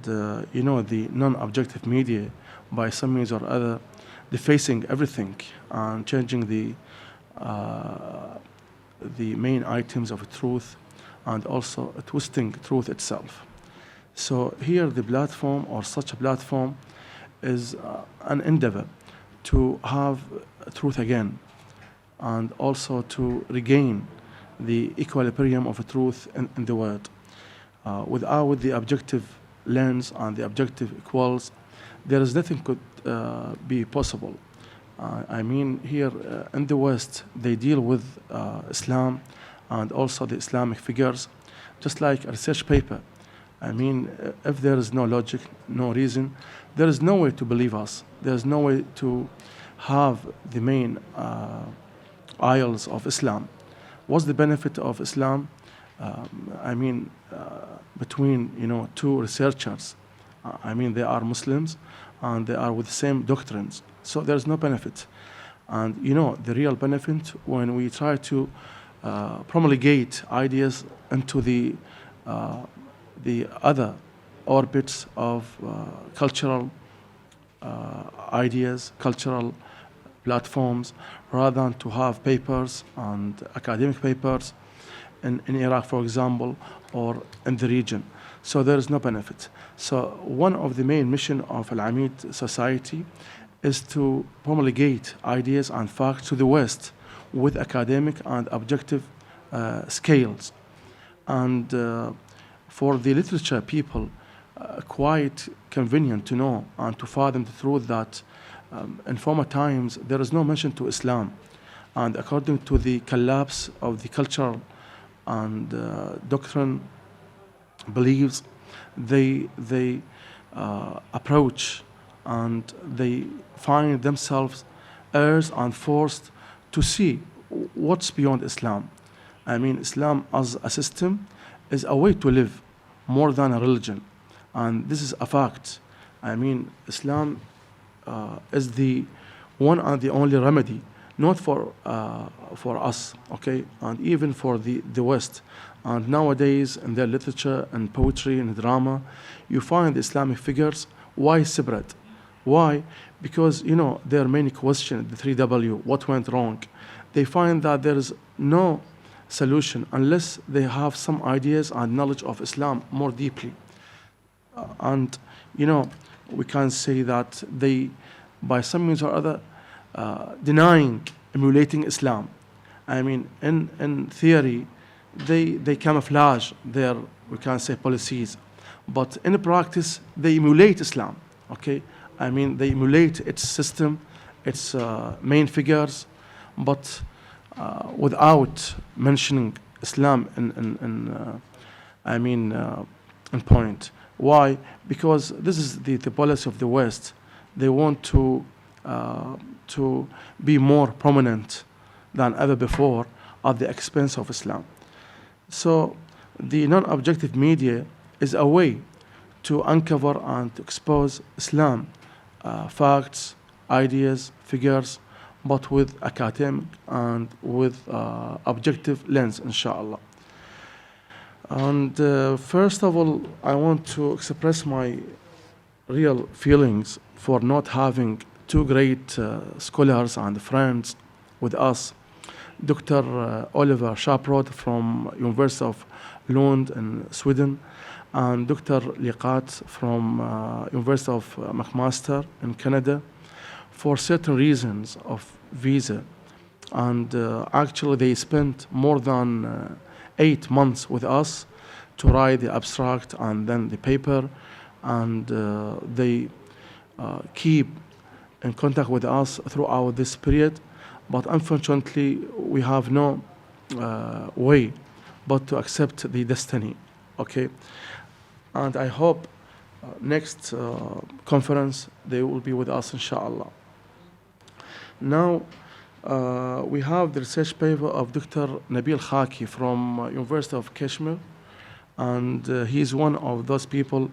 the non-objective media, by some means or other, defacing everything and changing the main items of truth, and also twisting truth itself. So here the platform, or such a platform, is an endeavor to have truth again, and also to regain the equilibrium of truth in the world. Without the objective lens and the objective equals, there is nothing could be possible. I mean, here in the West, they deal with Islam and also the Islamic figures, just like a research paper. I mean, if there is no logic, no reason, there is no way to believe us. There is no way to have the main aisles of Islam. What's the benefit of Islam? Between two researchers, they are Muslims and they are with the same doctrines. So there's no benefit. And the real benefit when we try to promulgate ideas into the other orbits of cultural ideas, cultural platforms, rather than to have papers and academic papers in Iraq, for example, or in the region. So there is no benefit. So one of the main mission of Al-Amid Society is to promulgate ideas and facts to the West with academic and objective scales. And for the literature people, quite convenient to know and to fathom the truth that in former times there is no mention to Islam. And according to the collapse of the cultural and doctrine beliefs, they approach and they find themselves urged and forced to see what's beyond Islam. I mean, Islam as a system is a way to live more than a religion, and this is a fact. I mean, Islam is the one and the only remedy, not for us, okay, and even for the West. And nowadays, in their literature and poetry and drama, you find the Islamic figures. Why separate? Why? Because their main question, the 3W, what went wrong? They find that there is no solution unless they have some ideas and knowledge of Islam more deeply. And we can say that they, by some means or other, denying emulating Islam. I mean, in theory, they camouflage their, we can say, policies, but in practice they emulate Islam. Okay, I mean, they emulate its system, its main figures, but without mentioning Islam in point. Why? Because this is the policy of the West. They want to be more prominent than ever before at the expense of Islam. So the non-objective media is a way to uncover and to expose Islam, facts, ideas, figures, but with academic and with objective lens, inshallah. And first of all, I want to express my real feelings for not having two great scholars and friends with us, Dr. Oliver Shaprod from University of Lund in Sweden, and Dr. Liqat from University of McMaster in Canada, for certain reasons of visa. And actually they spent more than 8 months with us to write the abstract and then the paper, and they keep in contact with us throughout this period. But unfortunately, we have no way but to accept the destiny, okay? And I hope next conference they will be with us, inshallah. Now, we have the research paper of Dr. Nabil Khaki from University of Kashmir, and he is one of those people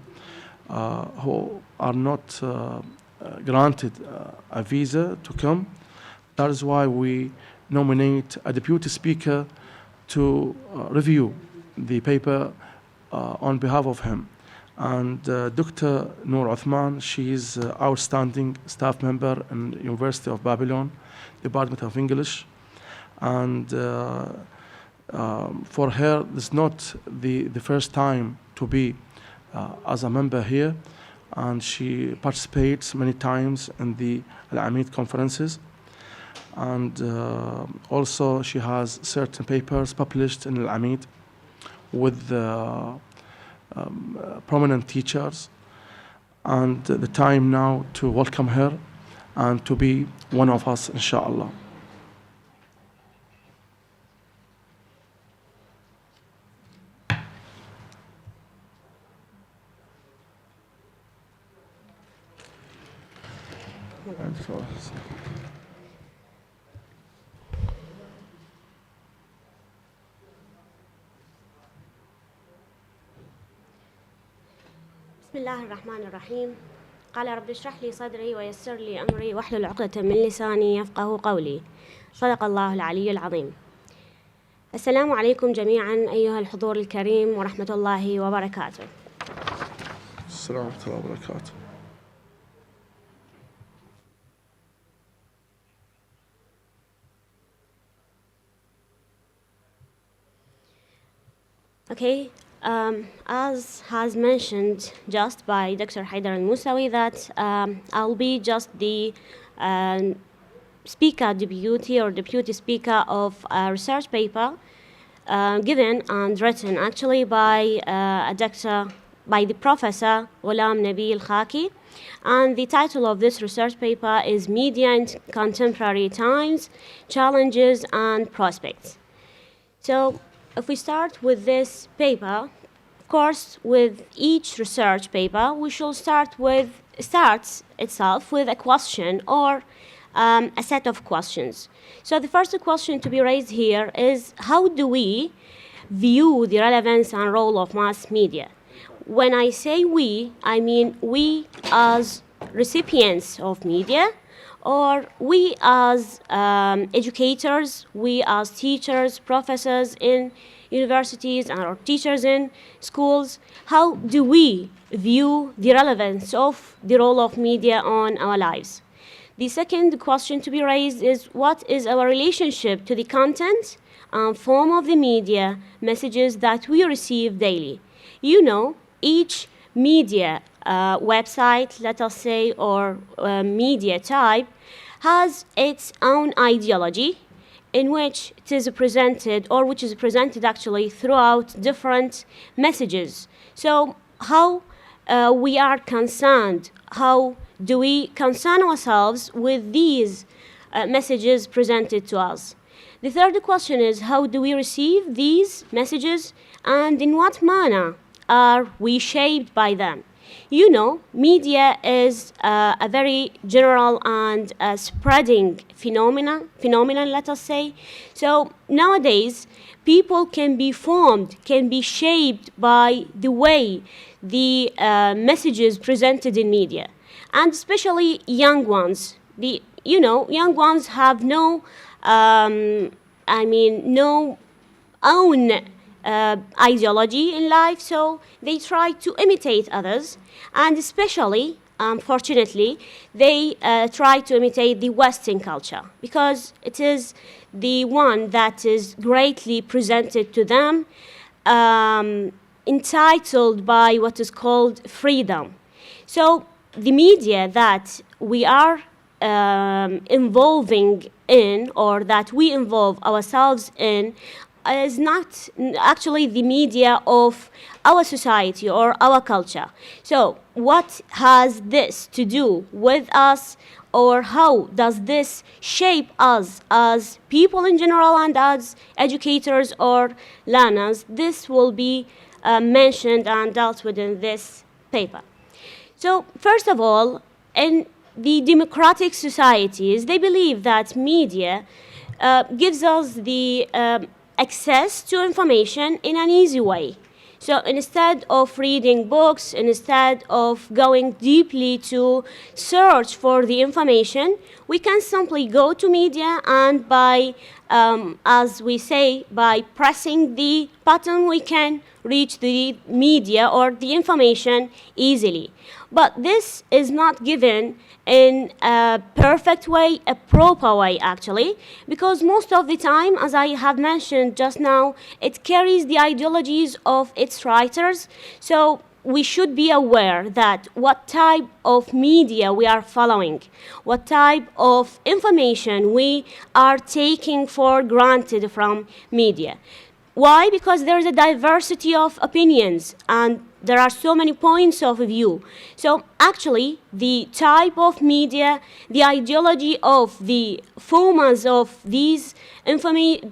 who are not granted a visa to come. That is why we nominate a deputy speaker to review the paper on behalf of him. And Dr. Noor Uthman, she is outstanding staff member in the University of Babylon, Department of English. And for her, this is not the first time to be as a member here, and she participates many times in the Al-Amid conferences. And also she has certain papers published in Al-Amid with prominent teachers. And the time now to welcome her and to be one of us, inshallah. بسم الله الرحمن الرحيم. قال رب اشرح لي صدري ويسر لي أمري واحلل عقدة من لساني يفقه قولي. صدق الله العلي العظيم. السلام عليكم جميعا أيها الحضور الكريم ورحمة الله وبركاته. السلام ورحمة الله وبركاته. Okay, as has mentioned just by Dr. Haidar al-Musawi, that I'll be just the speaker deputy or deputy speaker of a research paper given and written actually by the Professor Ghulam Nabil Khaki. And the title of this research paper is Media in Contemporary Times, Challenges and Prospects. So if we start with this paper, of course, with each research paper, we should start itself with a question or a set of questions. So the first question to be raised here is, how do we view the relevance and role of mass media? When I say we, I mean we as recipients of media, or we as educators, we as teachers, professors in universities, or teachers in schools. How do we view the relevance of the role of media on our lives? The second question to be raised is, what is our relationship to the content and form of the media messages that we receive daily? You know, each media website, let us say, or media type, has its own ideology in which it is presented, or which is presented actually throughout different messages. So how we are concerned, how do we concern ourselves with these messages presented to us? The third question is, how do we receive these messages, and in what manner are we shaped by them? You know, media is a very general and spreading phenomenon, let us say. So nowadays, people can be formed, can be shaped by the way the messages presented in media, and especially young ones. Young ones have no own ideology in life, so they try to imitate others, and especially, unfortunately, they try to imitate the Western culture, because it is the one that is greatly presented to them, entitled by what is called freedom. So the media that we are involving in, or that we involve ourselves in, is not actually the media of our society or our culture. So what has this to do with us, or how does this shape us as people in general and as educators or learners? This will be mentioned and dealt with in this paper. So first of all, in the democratic societies, they believe that media gives us the access to information in an easy way. So instead of reading books, instead of going deeply to search for the information, we can simply go to media, and by, as we say, by pressing the button, we can reach the media or the information easily. But this is not given in a perfect way, a proper way actually, because most of the time, as I have mentioned just now, it carries the ideologies of its writers. So we should be aware that what type of media we are following, what type of information we are taking for granted from media. Why? Because there is a diversity of opinions and there are so many points of view. So actually, the type of media, the ideology of the formats of these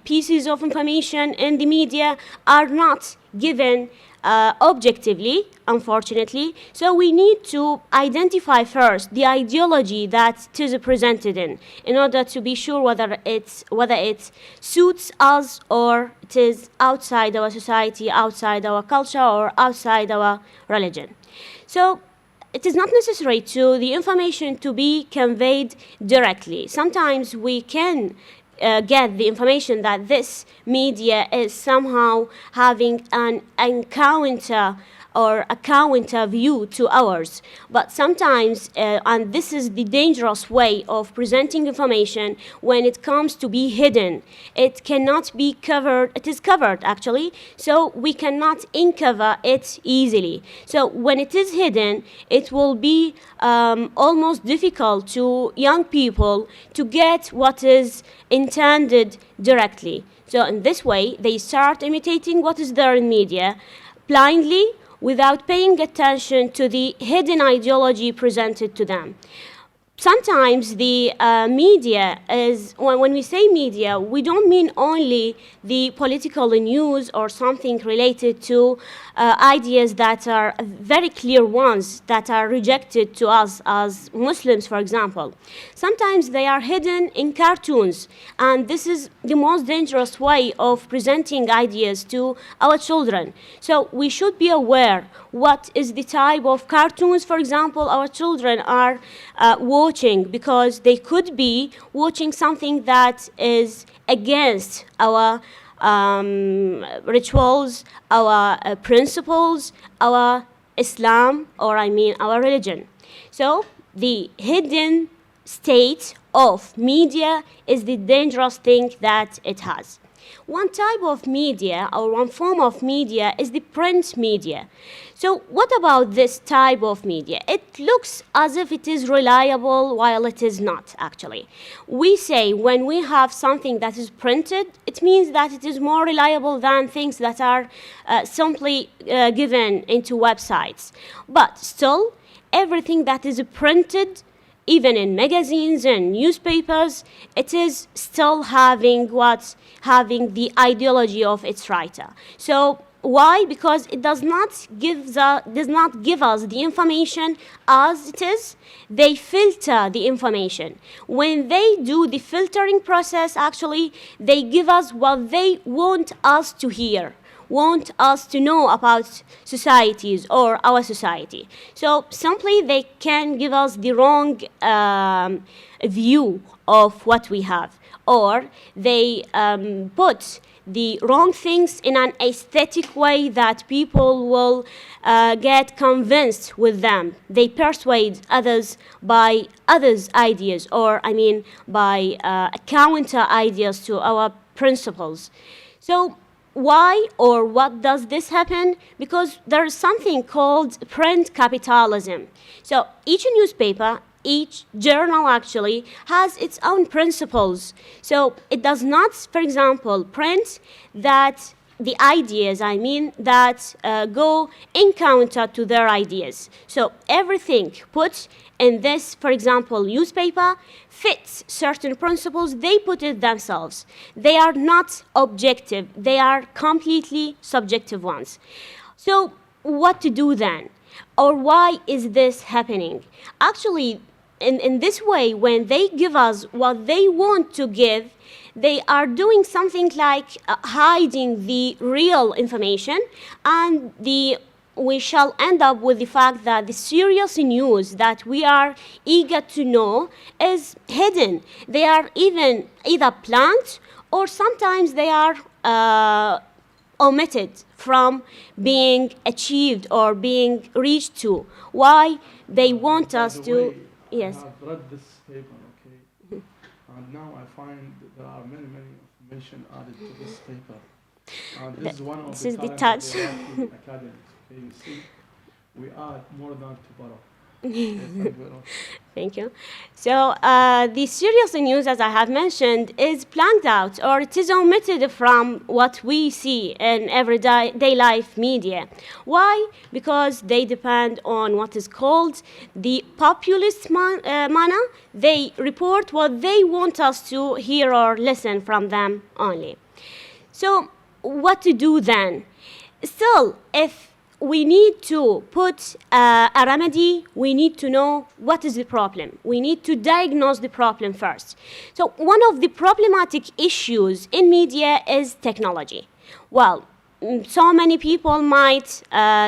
pieces of information in the media are not given objectively, unfortunately. So we need to identify first the ideology that it is presented in order to be sure whether it suits us or it is outside our society, outside our culture, or outside our religion. So it is not necessary to the information to be conveyed directly. Sometimes we can get the information that this media is somehow having an encounter or a counter view to ours. But sometimes, and this is the dangerous way of presenting information, when it comes to be hidden, it cannot be covered, it is covered actually, so we cannot uncover it easily. So when it is hidden, it will be almost difficult to young people to get what is intended directly. So in this way, they start imitating what is there in media blindly, without paying attention to the hidden ideology presented to them. Sometimes the media is, when we say media, we don't mean only the political news or something related to ideas that are very clear ones that are rejected to us as Muslims, for example. Sometimes they are hidden in cartoons, and this is the most dangerous way of presenting ideas to our children. So we should be aware what is the type of cartoons, for example, our children are watching, because they could be watching something that is against our rituals, our principles, our Islam, or I mean our religion. So the hidden state of media is the dangerous thing that it has. One type of media or one form of media is the print media. So what about this type of media? It looks as if it is reliable while it is not actually. We say when we have something that is printed, it means that it is more reliable than things that are simply given into websites. But still, everything that is printed, even in magazines and newspapers, it is still having the ideology of its writer. So why? Because it does not give us the information as it is. They filter the information. When they do the filtering process, actually, they give us what they want us to hear, want us to know about societies or our society. So simply they can give us the wrong view of what we have, or they put the wrong things in an aesthetic way that people will get convinced with them. They persuade others by others' ideas, or I mean by counter ideas to our principles. So why or what does this happen? Because there is something called print capitalism. So each newspaper, each journal actually has its own principles. So it does not, for example, print that the ideas, that go in counter to their ideas. So everything put in this, for example, newspaper fits certain principles. They put it themselves. They are not objective. They are completely subjective ones. So what to do then? Or why is this happening? Actually, in this way, when they give us what they want to give, they are doing something like hiding the real information, and we shall end up with the fact that the serious news that we are eager to know is hidden. They are even either planned, or sometimes they are omitted from being achieved or being reached to. Why? They want us to... Yes. I have read this paper, okay, and now I find that there are many information added to this paper. And this is one of This the is the talents touch. that they have in academics. Okay, you see, we add more than to borrow. Okay, thank you very much. Thank you. So the serious news, as I have mentioned, is blanked out, or it is omitted from what we see in everyday life media. Why? Because they depend on what is called the populist manner. They report what they want us to hear or listen from them only. So what to do then? Still, if we need to put a remedy, we need to know what is the problem. We need to diagnose the problem first. So one of the problematic issues in media is technology. Well, so many people might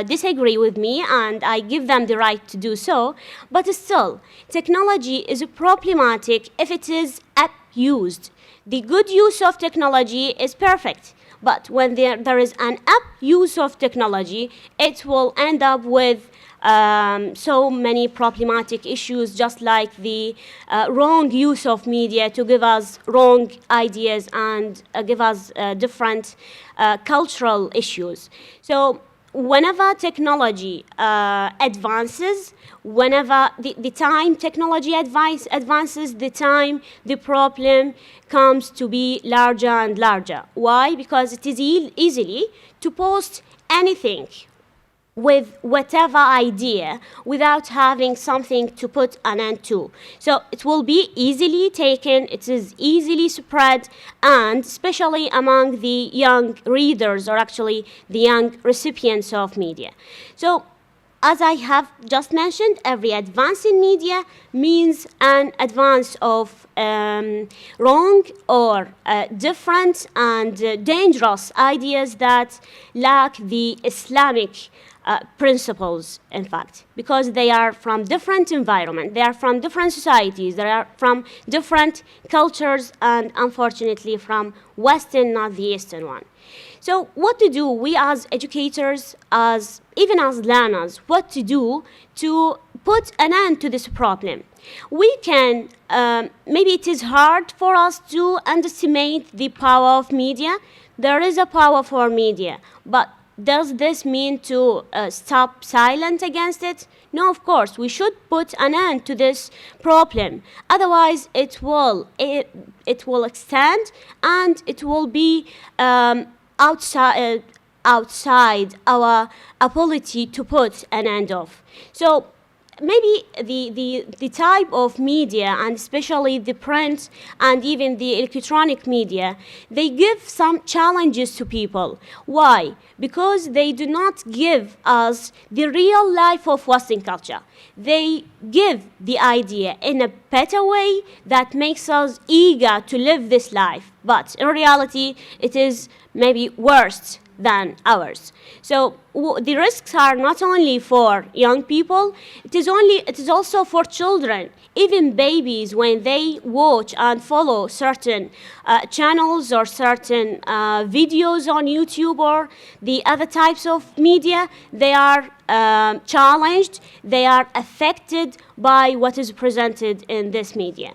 disagree with me, and I give them the right to do so, but still, technology is problematic if it is abused. The good use of technology is perfect. But when there is an abuse of technology, it will end up with so many problematic issues, just like the wrong use of media to give us wrong ideas and give us different cultural issues. So whenever technology advances, whenever the time technology advances, the time the problem comes to be larger and larger. Why? Because it is easily to post anything with whatever idea without having something to put an end to. So it will be easily taken, it is easily spread, and especially among the young readers, or actually the young recipients of media. So as I have just mentioned, every advance in media means an advance of wrong or different and dangerous ideas that lack the Islamic principles, in fact, because they are from different environments, they are from different societies, they are from different cultures, and unfortunately from Western, not the Eastern one. So what to do, we as educators, even as learners, what to do to put an end to this problem? We can, maybe it is hard for us to underestimate the power of media. There is a power for media, but does this mean to stop silent against it? No, of course, we should put an end to this problem. Otherwise, it will extend, and it will be outside our ability to put an end of. So maybe the type of media, and especially the print and even the electronic media, they give some challenges to people. Why? Because they do not give us the real life of Western culture. They give the idea in a better way that makes us eager to live this life. But in reality, it is maybe worse than ours. So the risks are not only for young people, it is also for children, even babies. When they watch and follow certain channels or certain videos on YouTube or the other types of media, they are challenged, they are affected by what is presented in this media.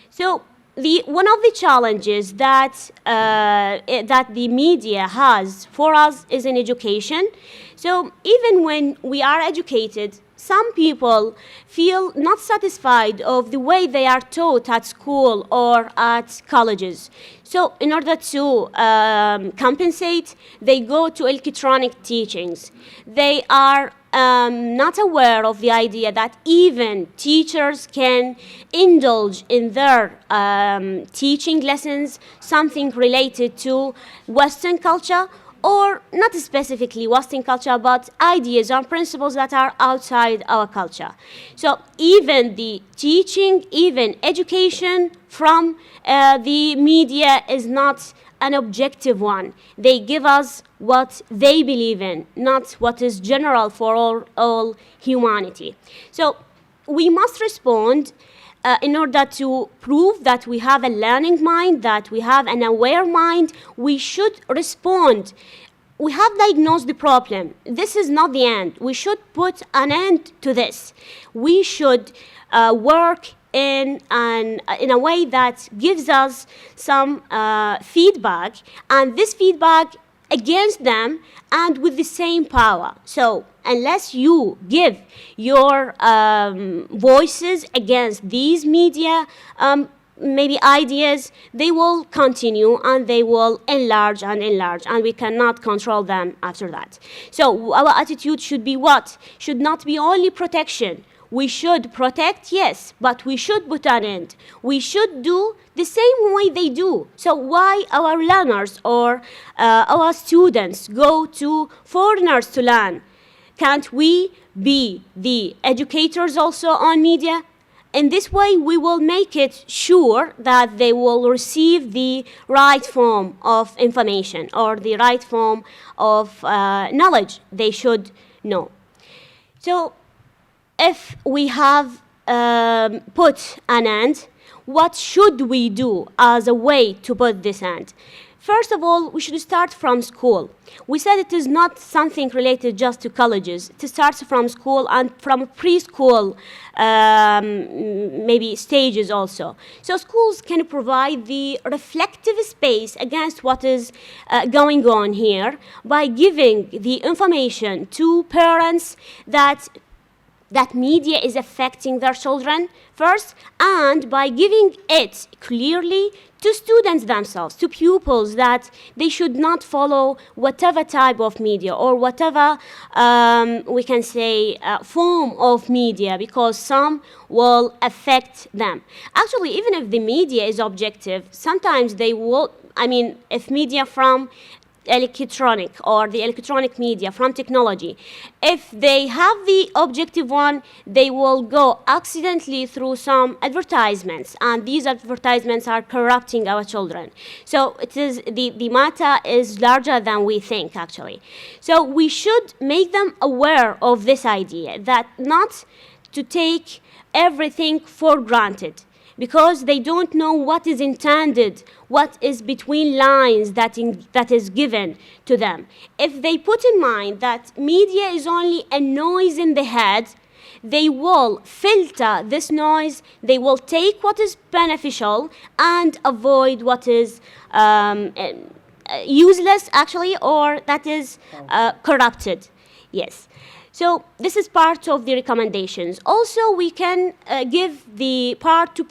So one of the challenges that the media has for us is in education. So even when we are educated, some people feel not satisfied of the way they are taught at school or at colleges. So in order to compensate, they go to electronic teachings. They are not aware of the idea that even teachers can indulge in their teaching lessons something related to Western culture, or not specifically Western culture, but ideas and principles that are outside our culture. So even the teaching, even education from the media is not an objective one. They give us what they believe in, not what is general for all humanity. So we must respond in order to prove that we have a learning mind, that we have an aware mind. We should respond. We have diagnosed the problem. This is not the end. We should put an end to this. We should work in a way that gives us some feedback, and this feedback against them and with the same power. So unless you give your voices against these media maybe ideas, they will continue and they will enlarge, and we cannot control them after that. So our attitude should be what? Should not be only protection. We should protect, yes, but we should put an end. We should do the same way they do. So why our learners or our students go to foreigners to learn? Can't we be the educators also on media? In this way, we will make it sure that they will receive the right form of information or the right form of knowledge they should know. So if we have put an end, what should we do as a way to put this end? First of all, we should start from school. We said it is not something related just to colleges. It starts from school and from preschool maybe stages also. So schools can provide the reflective space against what is going on here by giving the information to parents that media is affecting their children first, and by giving it clearly to students themselves, to pupils, that they should not follow whatever type of media or whatever we can say form of media, because some will affect them. Actually, even if the media is objective, sometimes they will, if media from electronic or the electronic media from technology, if they have the objective one, they will go accidentally through some advertisements, and these advertisements are corrupting our children. So it is the matter is larger than we think, actually. So we should make them aware of this idea, that not to take everything for granted, because they don't know what is intended, what is between lines that is given to them. If they put in mind that media is only a noise in the head, they will filter this noise, they will take what is beneficial and avoid what is useless, actually, or that is corrupted. Yes. So this is part of the recommendations. Also, we can give the part to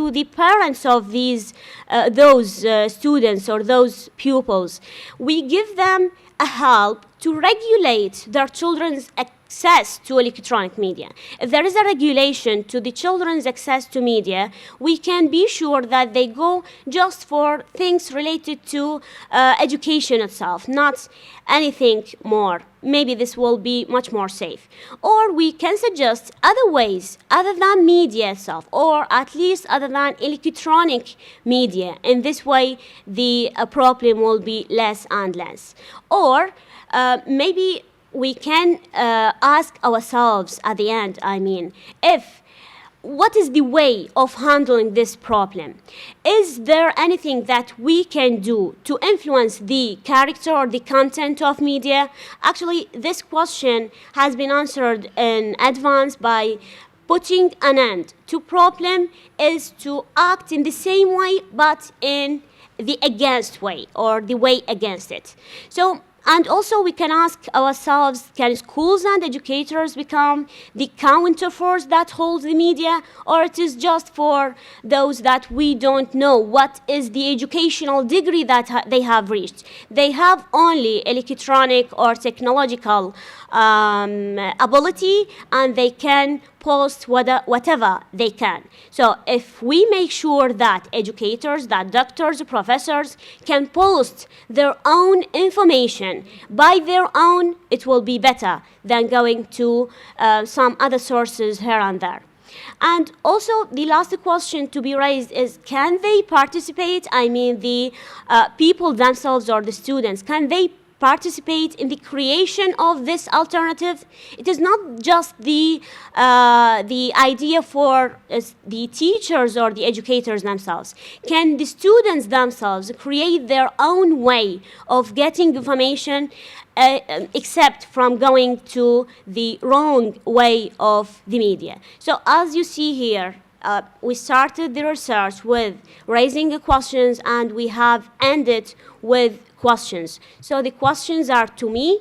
the parents of those students or those pupils. We give them a help to regulate their children's access to electronic media. If there is a regulation to the children's access to media, we can be sure that they go just for things related to education itself, not anything more. Maybe this will be much more safe. Or we can suggest other ways other than media itself, or at least other than electronic media. In this way, the problem will be less and less. Or maybe we can ask ourselves at the end, what is the way of handling this problem? Is there anything that we can do to influence the character or the content of media? Actually, this question has been answered in advance by putting an end to problem is to act in the same way, but in the against way, or the way against it. So, and also we can ask ourselves, can schools and educators become the counterforce that holds the media, or it is just for those that we don't know what is the educational degree that they have reached? They have only electronic or technological ability, and they can post whatever they can. So if we make sure that educators, that doctors, professors can post their own information by their own, it will be better than going to some other sources here and there. And also, the last question to be raised is, can they participate? I mean, the people themselves or the students, can they participate in the creation of this alternative? It is not just the idea for the teachers or the educators themselves. Can the students themselves create their own way of getting information, except from going to the wrong way of the media? So as you see here, we started the research with raising the questions, and we have ended with questions. So the questions are to me,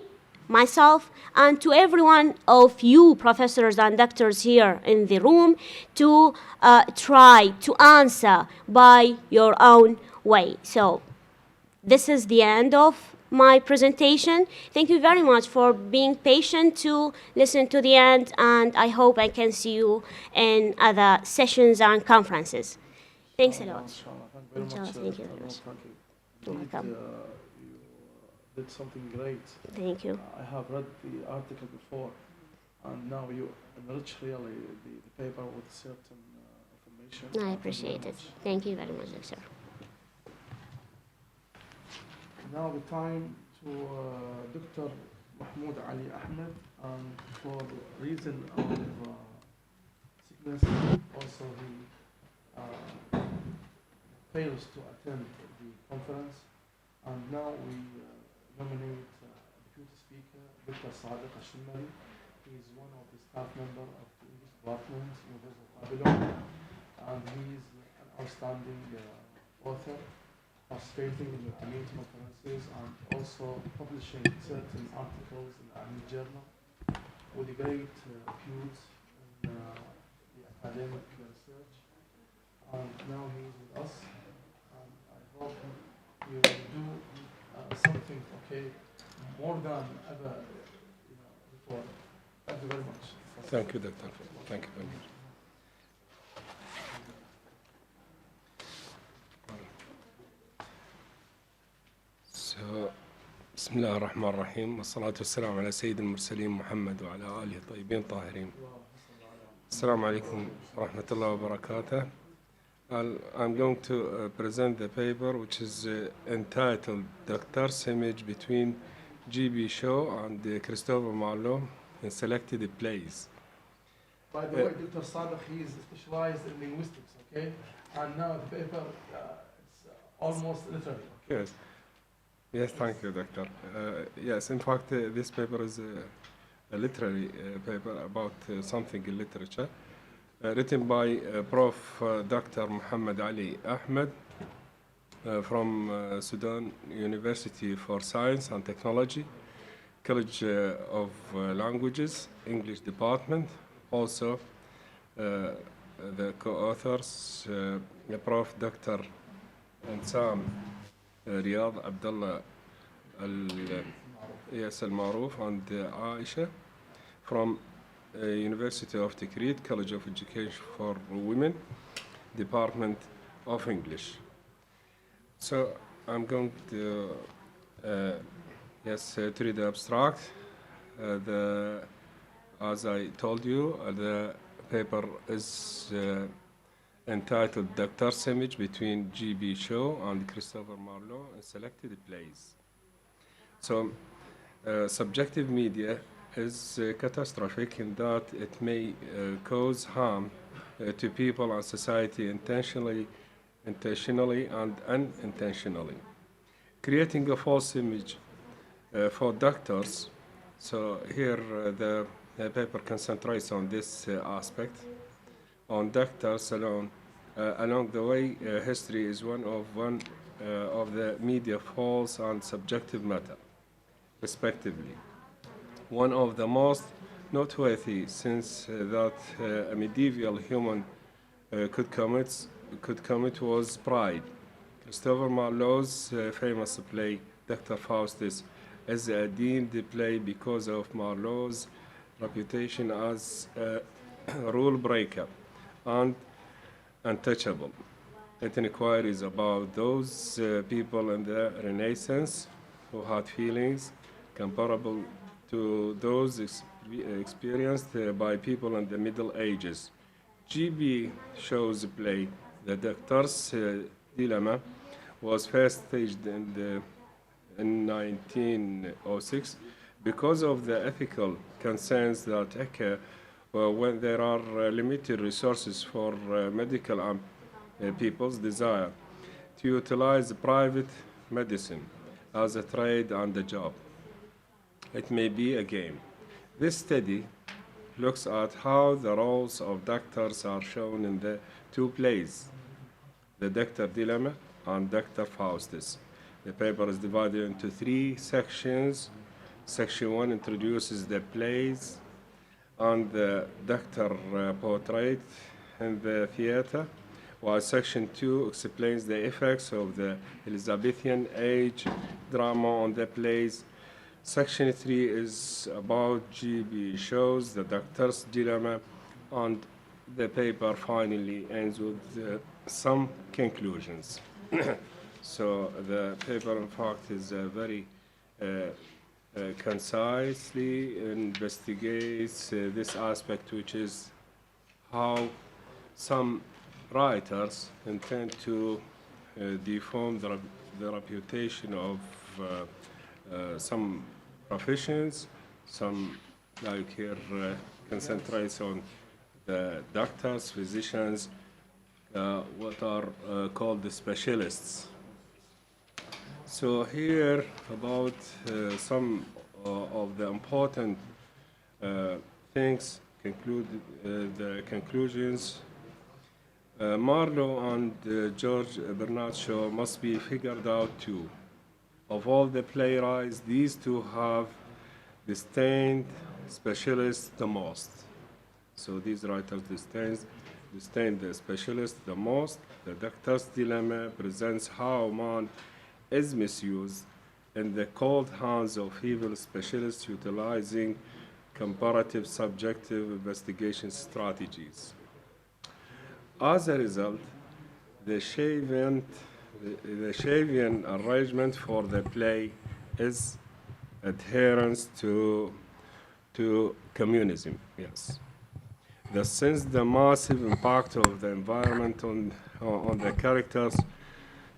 myself, and to every one of you professors and doctors here in the room to try to answer by your own way. So this is the end of my presentation. Thank you very much for being patient to listen to the end, and I hope I can see you in other sessions and conferences. Thanks a lot. Inshallah. Thank you very much. Inshallah, thank you very much. You're You're welcome. You did something great. Thank you. I have read the article before, and now you enrich really the paper with certain information. I Thank you appreciate very it. much. Thank you very much, sir. Now the time to Dr. Mahmoud Ali Ahmed, and for reason of sickness, also he fails to attend the conference, and now we nominate deputy speaker Dr. Sadiq Ashimari. He is one of the staff member of the English department, University of Babylon, and he is an outstanding author, participating in the community conferences and also publishing certain articles in the Army Journal with a great repute in the academic research. And now he is with us, and I hope he will do something more than ever before. Thank you very much. Thank you, Doctor. Thank you very much. بسم الله الرحمن الرحيم والصلاة والسلام على سيد المرسلين محمد وعلى آله الطيبين الطاهرين. السلام عليكم ورحمة الله وبركاته. I'm going to present the paper which is entitled Doctor's Image Between G.B. Shaw and Christopher Marlowe in Selected Plays. By the way, Dr. Sadiq, he is specialized in linguistics, and now the paper is almost literary. Yes. Yes, thank you, Doctor. Yes, in fact, this paper is a literary paper about something in literature, written by Prof. Dr. Muhammad Ali Ahmed from Sudan University for Science and Technology, College of Languages, English Department. Also, the co-authors, Prof. Dr. Sam Riyad Abdullah Al-Maroof and Aisha from University of Tikrit, College of Education for Women, Department of English. So I'm going to to read the abstract. As I told you, the paper is entitled Doctor's Image Between G.B. Shaw and Christopher Marlowe in Selected Plays. So, subjective media is catastrophic in that it may cause harm to people and society intentionally and unintentionally, creating a false image for doctors. So here the paper concentrates on this aspect. On doctors alone. Along the way, history is one of the media false and subjective matter, respectively. One of the most noteworthy since that a medieval human could commit was pride. Christopher Marlowe's famous play, Dr. Faustus, is a deemed play because of Marlowe's reputation as rule breaker, and untouchable. It inquires about those people in the Renaissance who had feelings comparable to those experienced by people in the Middle Ages. GB Shaw's play, The Doctor's Dilemma, was first staged in 1906 because of the ethical concerns that occur when there are limited resources for medical people's desire to utilize private medicine as a trade and a job. It may be a game. This study looks at how the roles of doctors are shown in the two plays, The Doctor Dilemma and Dr. Faustus. The paper is divided into three sections. Section 1 introduces the plays and the doctor portrait in the theater, while Section 2 explains the effects of the Elizabethan age drama on the plays. Section 3 is about GB Shaw's The Doctor's Dilemma, and the paper finally ends with some conclusions. So the paper, in fact, is very concisely investigates this aspect, which is how some writers intend to deform the reputation of some professions. Some, like here, concentrates on the doctors, physicians, what are called the specialists. So here about some of the important things, the conclusions. Marlowe and George Bernard Shaw must be figured out too. Of all the playwrights, these two have disdained specialists the most. So these writers disdain the specialist the most. The Doctor's Dilemma presents how man is misused in the cold hands of evil specialists utilizing comparative subjective investigation strategies. As a result, the Shavian arrangement for the play is adherence to communism, yes. Since the massive impact of the environment on the characters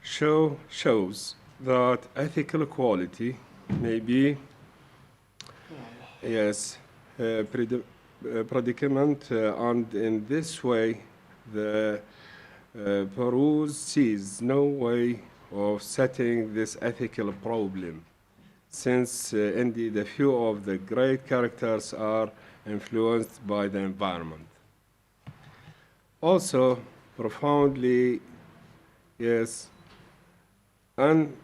shows that ethical quality may be, yes, predicament, and in this way, the Peruse sees no way of setting this ethical problem, since indeed a few of the great characters are influenced by the environment. Also, profoundly, yes, profoundly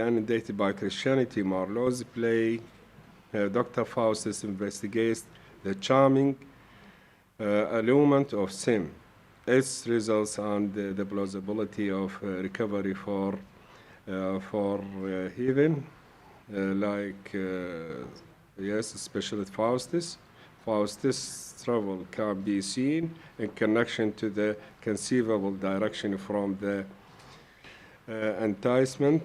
inundated by Christianity, Marlowe's play, Dr. Faustus investigates the charming allurement of sin, its results, and the plausibility of recovery for heathen, yes, especially Faustus. Faustus' trouble can be seen in connection to the conceivable direction from the enticement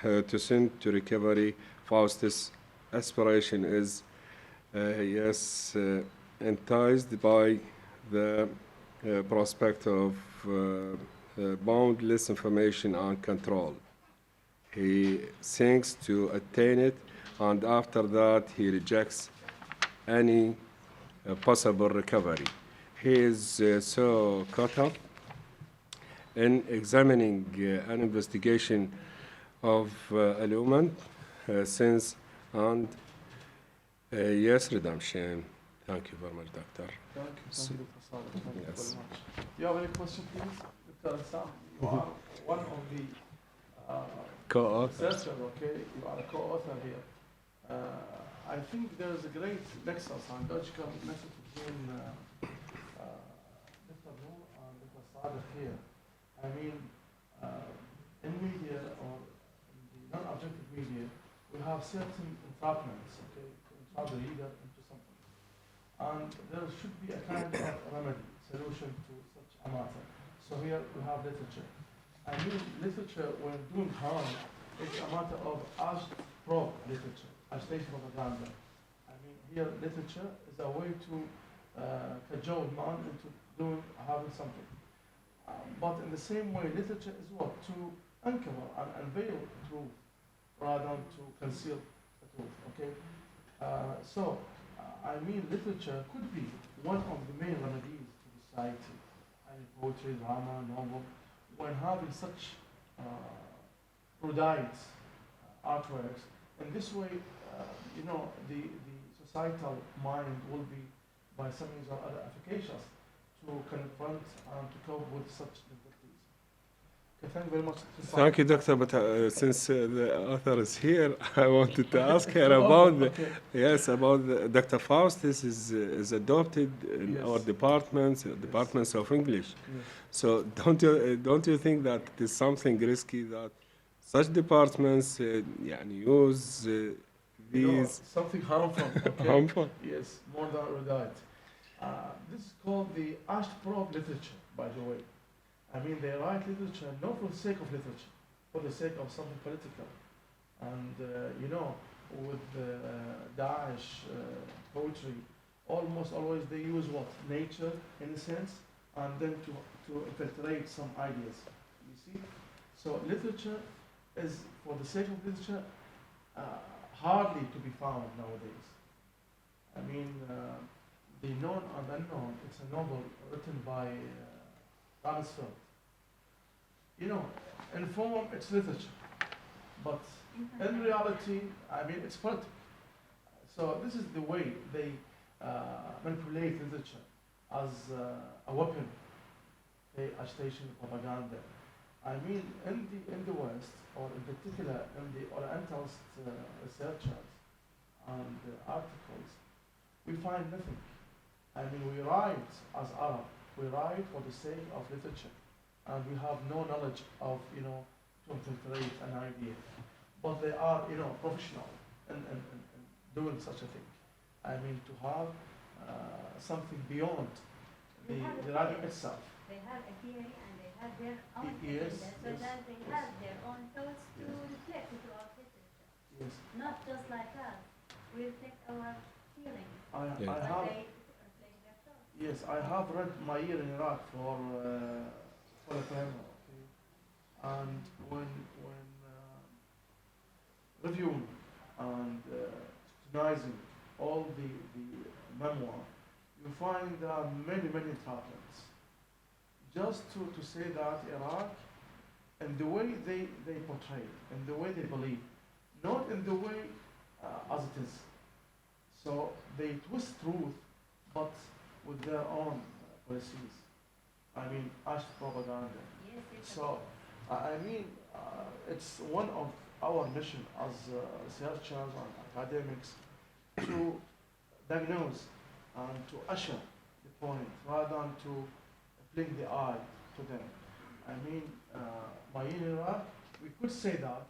to sin to recovery. Faustus' aspiration is, yes, enticed by the prospect of boundless information and control. He thinks to attain it, and after that he rejects any possible recovery. He is so caught up in examining an investigation of allurement, sins, and yes, redemption. Thank you very much, Doctor. Thank you, Dr. Saleh. Thank you Yes. very much. You have any question, please? Dr. Sam, you are one of the Co-author. researchers, okay? You are a co-author here. I think there is a great nexus and logical nexus between Dr. Noor and Dr. Saleh here. I mean, in media or in the non-objective media, we have certain entrapments, okay? turn the reader into something. And there should be a kind of remedy, solution to such a matter. So here we have literature. I mean, literature, when doing harm, it's a matter of probe literature, agitation propaganda. I mean, here literature is a way to cajole man into having something. But in the same way, literature is what? To uncover and unveil truth rather than to conceal the truth, okay? I mean, literature could be one of the main remedies to society. I mean, poetry, drama, novel, when having such erudite artworks. In this way, the societal mind will be, by some means or other, efficacious to confront and to cope with such difficulties. Okay, thank you very much. Thank you, Doctor. But since the author is here, I wanted to ask her about Dr. Faustus is adopted in our departments of English. Yes. So don't you think that it is something risky that such departments use these something harmful. Okay? harmful? Yes, more than erudite. This is called the probe literature, by the way. I mean, they write literature not for the sake of literature, for the sake of something political. And, with Daesh poetry, almost always they use what? Nature, in a sense, and then to infiltrate some ideas. You see? So literature is, for the sake of literature, hardly to be found nowadays. I mean, The Known and Unknown, it's a novel written by Ramsfeld. In form, it's literature, but in reality, I mean, it's political. So this is the way they manipulate literature as a weapon, agitation, propaganda. I mean, in the West, or in particular in the Orientalist researchers and articles, we find nothing. I mean, we write as Arab, we write for the sake of literature, and we have no knowledge of, to infiltrate an idea. But they are, professional in doing such a thing. I mean, to have something beyond the writing itself. They have a theory and they have their own Yes, agenda, so that they have their own thoughts to reflect into our literature. Yes. Not just like us. We reflect our feelings. I But have, they reflect their thoughts. yes, I have read My Year in Iraq for the primer, okay? And when reviewing and scrutinizing all the memoir, you find there are many entrapments. Just to say that Iraq, and the way they portray it, and the way they believe, not in the way as it is. So they twist truth, but with their own policies. I mean, as propaganda. Yes, it's So, I mean, it's one of our mission as researchers and academics to diagnose and to usher the point rather than to blink the eye to them. I mean, by in Iraq, we could say that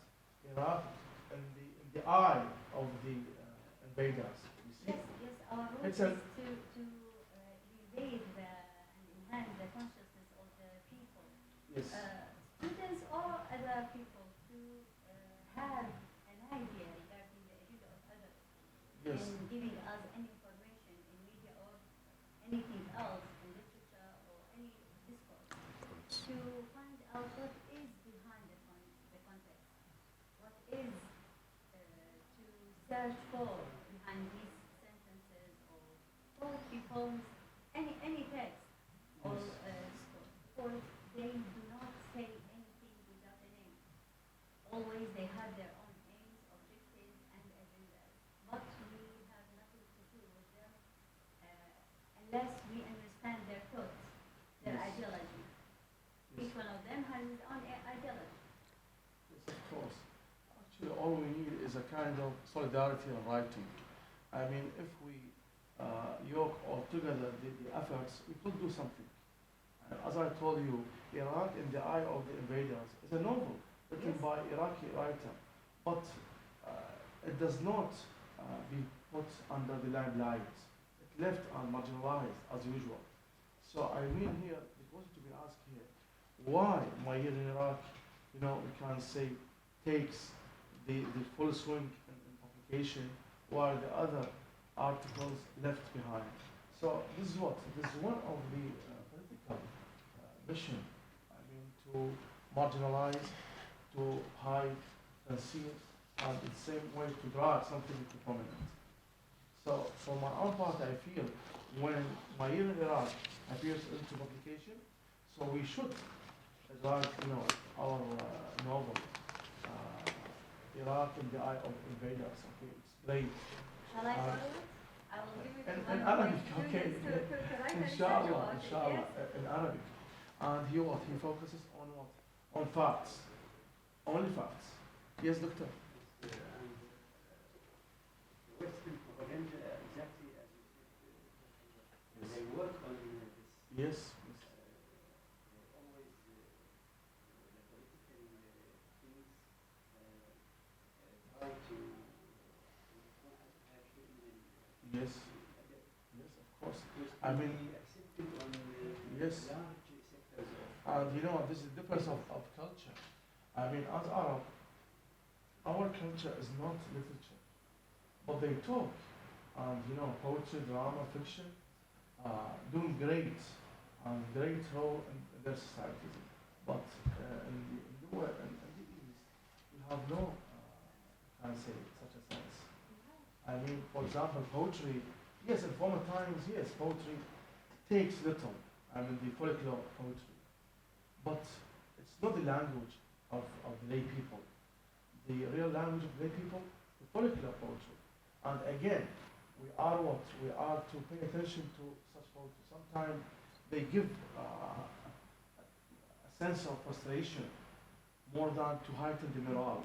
Iraq in the eye of the invaders. You see? yes, our role It's is a- to evade and enhance the consciousness of the people. Yes. Students or other people to have an idea regarding the agenda of others Yes. and giving us any information in media or anything else in literature or any discourse to find out what is behind the context, what is to search for behind these sentences or poetry poems, any text or discourse, because they do not say anything without a name. Always they have their own aims, objectives, and agendas, but we have nothing to do with them unless we understand their thoughts, their Yes. ideology. Yes. Each one of them has his own ideology. Yes, of course. Actually, all we need is a kind of solidarity in writing. I mean, if we yoke all together the efforts, we could do something. And as I told you, Iraq in the Eye of the Invaders is a novel written Yes. by Iraqi writer, but it does not be put under the limelight. It left and marginalized as usual. So I mean here, the question to be asked here, why my year in Iraq, we can say, takes the full swing in publication, while the other articles left behind. So this is what? This is one of the political mission, to marginalize, to hide, conceal, and in the same way to drag something into prominence. So for my own part, I feel when my year in Iraq appears into publication, so we should drag, our novel, Iraq in the eye of invaders. Okay, it's great. Shall I follow it? I will give it to In one of my Arabic, okay. students to write a research Inshallah, about it. inshallah, Yes. in Arabic. And he what? He focuses on what? On facts. Only facts. Yes, doctor. Western propaganda, exactly as you said, they work on this. Yes. Always the political things try to have hidden Yes. Yes, of course. I I mean, accepted on yes. large sectors of And this is the difference of culture. I mean, as Arab, our culture is not literature, but they talk. And poetry, drama, fiction, doing great and great role in their societies. But in the East, we have no, can I say, such a sense. I mean, for example, poetry, yes, in former times, yes, poetry takes little, the folklore poetry. But it's not the language of the lay people. The real language of lay people, the folklore poetry. And again, we are what? We are to pay attention to such poetry. Sometimes they give a sense of frustration more than to heighten the morale.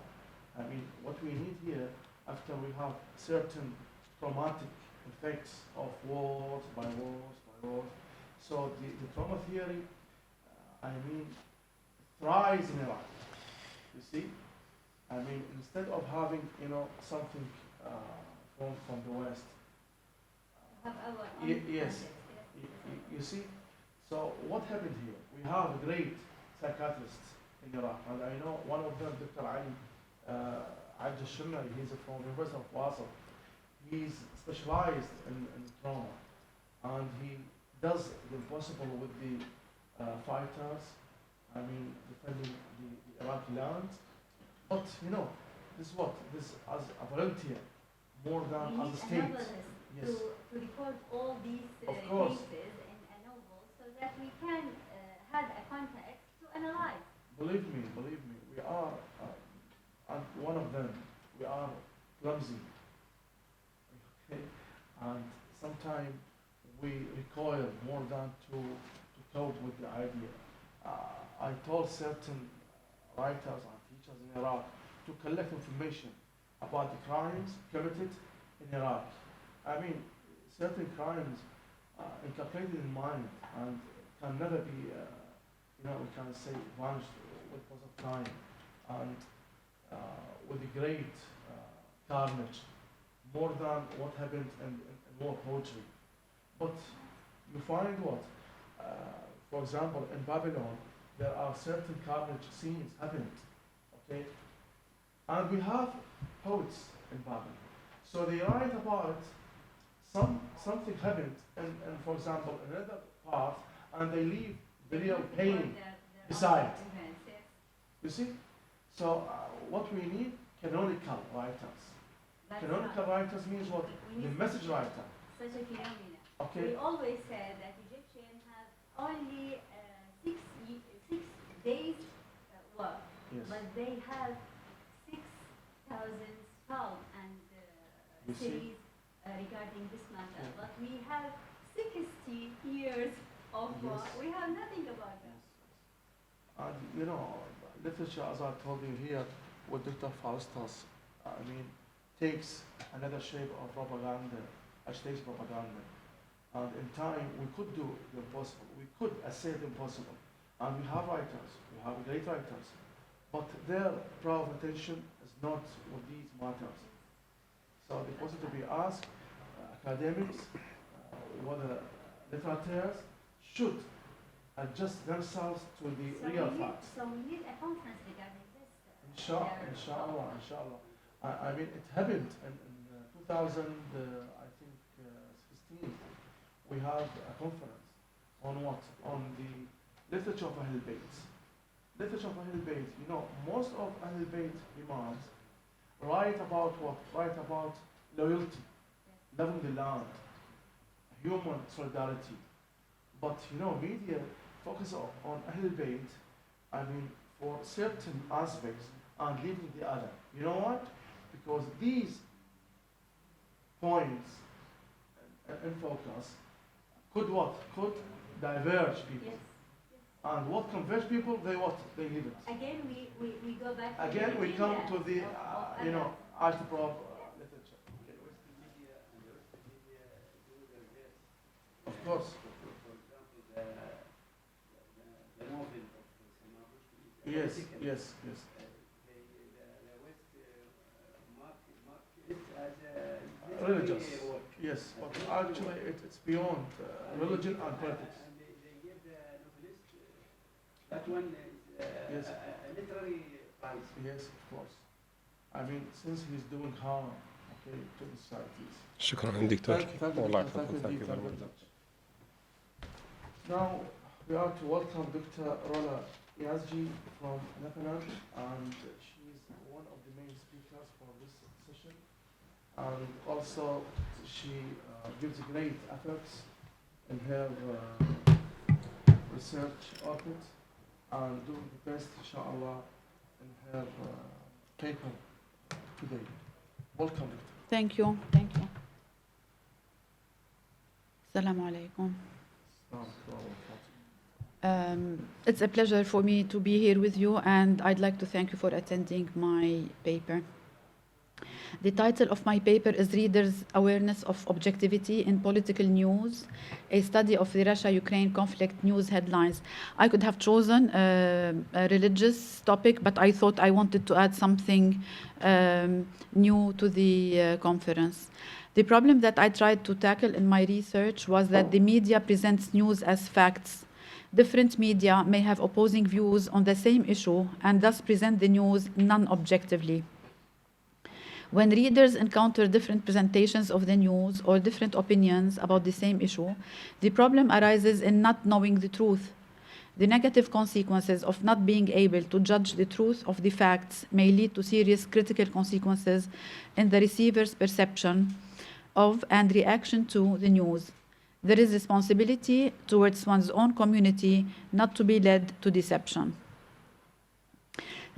What we need here, after we have certain traumatic effects of wars by wars by wars, so the trauma theory, thrives in Iraq. You see? Instead of having, something from the West. Have our own Yes. context, You see? So what happened here? We have great psychiatrists in Iraq, and I know one of them, Dr. Ali Al-Jashimari, he's from the University of Wasat. He's specialized in trauma, and he does the impossible with the fighters, defending the Iraqi land. But, this is what? This as a volunteer, more We than as a need a state. novelist Yes. to record all these Of course. cases in a novel so that we can have a context to analyze. Believe me, we are, and one of them, we are clumsy. Okay? And sometimes we recoil more than to cope with the idea. I told certain writers and teachers in Iraq to collect information about the crimes committed in Iraq. Certain crimes inculcated in mind and can never be, we can say, vanished with the course of time, and with the great carnage, more than what happened in war poetry. But you find what? For example, in Babylon, there are certain carnage scenes happened, okay? And we have poets in Babylon. So they write about something happened, and for example, another part, and they leave the real pain beside. Events, yes. You see? So what we need, canonical writers. That's Canonical right. writers means what? We The need message writer. such a phenomena. Okay? We always said that Egyptians have only 6 days work, Yes. but they have 6,000 songs and You see? series regarding this matter. Yeah. But we have 60 years of Yes. we have nothing about that. And literature, as I told you here, with Dr. Faustus, takes another shape of propaganda, a stage propaganda. And in time, we could do the impossible. We could assay the impossible. And we have writers, we have great writers. But their prime attention is not with these matters. So the question to be asked, academics, whether literatures, should adjust themselves to the real facts. So we need a conference regarding this. Inshallah. I mean, it happened in 2000, I think, 16. We had a conference on what? On the literature of Ahl Bayt. Literature of Ahl Bayt, you know, most of Ahl Bayt imams write about what? Write about loyalty, loving the land, human solidarity. But, you know, media focus on Ahl Bayt, I mean, for certain aspects and leaving the other. You know what? Because these points in focus could what? Could diverge people. Yes. And what converge people, they what? They leave it. Again, we go back to Again, the we come media to the, of you know, anti-prop literature. Western media and the Western media do their best. Of course. For example, the novel of Salman Rushdie. Yes. The West mark it as a Religious. literary work. Yes, but actually it's beyond religion and politics. And they give the novelist, that one is Yes. a literary prize. Yes, of course. I mean, since he's doing harm, okay, to the societies. شكرا لك دكتور. Thank you, والله thank you, thank you Dr. very very much. much. Now, we are to welcome Dr. Rola Yazji from Lebanon, and she's one of the main speakers for this session. And also, she gives great efforts in her research orbit and doing the best, inshallah, in her paper today. Welcome, Dr. Thank you. Assalamu alaikum. It's a pleasure for me to be here with you, and I'd like to thank you for attending my paper. The title of my paper is Readers' Awareness of Objectivity in Political News, a study of the Russia-Ukraine conflict news headlines. I could have chosen a religious topic, but I thought I wanted to add something new to the conference. The problem that I tried to tackle in my research was that the media presents news as facts. Different media may have opposing views on the same issue and thus present the news non-objectively. When readers encounter different presentations of the news or different opinions about the same issue, the problem arises in not knowing the truth. The negative consequences of not being able to judge the truth of the facts may lead to serious critical consequences in the receiver's perception of and reaction to the news. There is responsibility towards one's own community not to be led to deception.